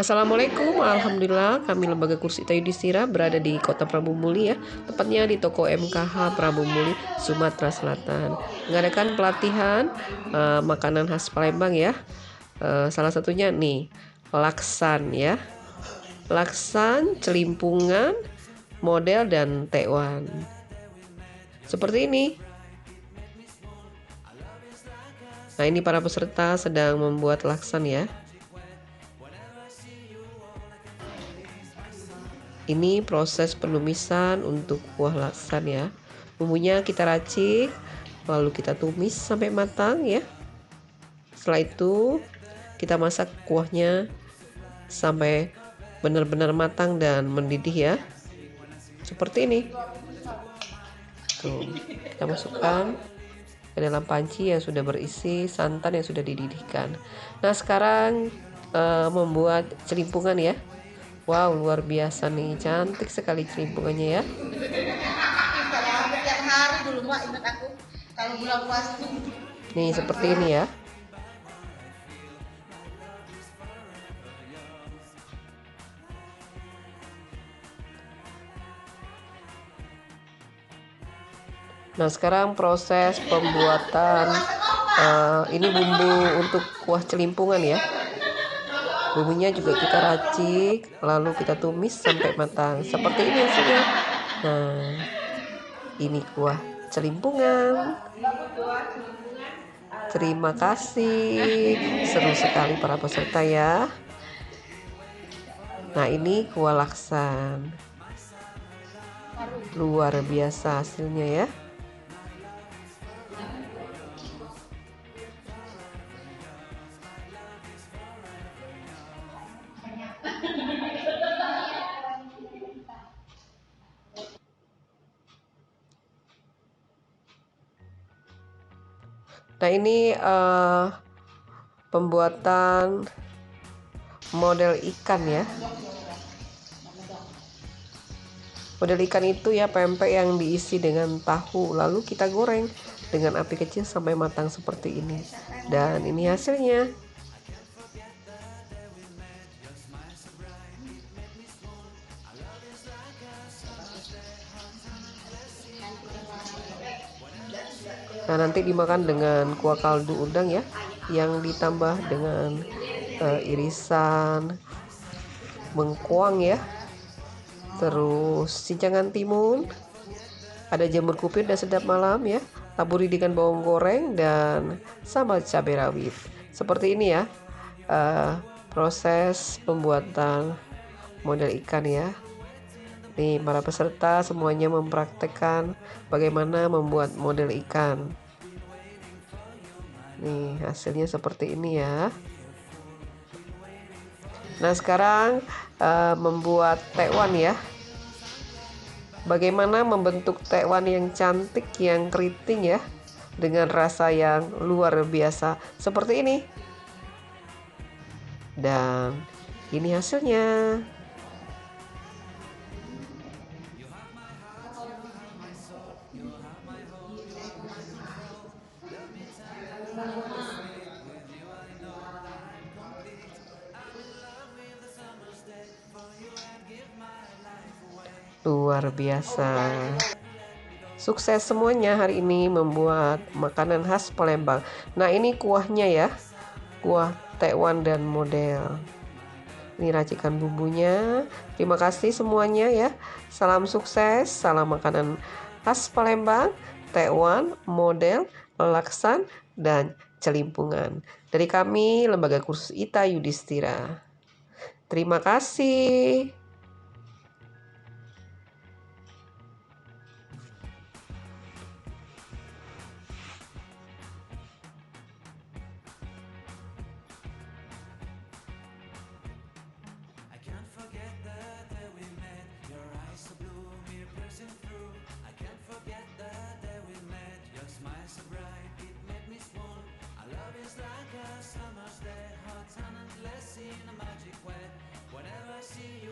Assalamualaikum, Alhamdulillah kami Lembaga Kursus Ita Yudhistira berada di Kota Prabu Muli ya, tepatnya di toko MKH Prabu Muli, Sumatera Selatan. Mengadakan pelatihan makanan khas Palembang ya. Salah satunya nih, laksan ya. Laksan, celimpungan, model dan tekwan. Seperti ini. Nah, ini para peserta sedang membuat laksan ya. Ini proses penumisan untuk kuah laksan ya. Bumbunya kita racik, lalu kita tumis sampai matang ya. Setelah itu kita masak kuahnya sampai benar-benar matang dan mendidih ya. Seperti ini. Tuh, kita masukkan ke dalam panci yang sudah berisi santan yang sudah dididihkan. Nah, sekarang membuat celimpungan ya. Wow, luar biasa nih, cantik sekali celimpungannya ya. Tiap hari dulu Mbak, ingat aku kalau bulan puasa. Nih seperti ini ya. Nah, sekarang proses pembuatan ini bumbu untuk kuah celimpungan ya. Bumbunya juga kita racik, lalu kita tumis sampai matang. Seperti ini hasilnya. Nah, ini kuah celimpungan. Terima kasih. Seru sekali para peserta ya. Nah, ini kuah laksan. Luar biasa hasilnya ya. Nah, ini pembuatan model ikan ya. Model ikan itu ya pempek yang diisi dengan tahu, lalu kita goreng dengan api kecil sampai matang seperti ini. Dan ini hasilnya. Nah, nanti dimakan dengan kuah kaldu udang ya, yang ditambah dengan irisan bengkoang ya, terus cincangan timun, ada jamur kupir dan sedap malam ya, taburi dengan bawang goreng dan sambal cabai rawit. Seperti ini ya proses pembuatan model ikan ya. Nih, para peserta semuanya mempraktekkan bagaimana membuat model ikan. Nih, hasilnya seperti ini ya. Nah, sekarang membuat tekwan ya. Bagaimana membentuk tekwan yang cantik, yang keriting ya, dengan rasa yang luar biasa seperti ini. Dan ini hasilnya. Luar biasa. Sukses semuanya hari ini membuat makanan khas Palembang. Nah, ini kuahnya ya. Kuah tekwan dan model. Ini racikan bumbunya. Terima kasih semuanya ya. Salam sukses, salam makanan khas Palembang, tekwan, model, laksan, dan celimpungan. Dari kami, Lembaga Kursus Ita Yudhistira. Terima kasih. Summer's day, hot and endless in a magic way. Whenever I see you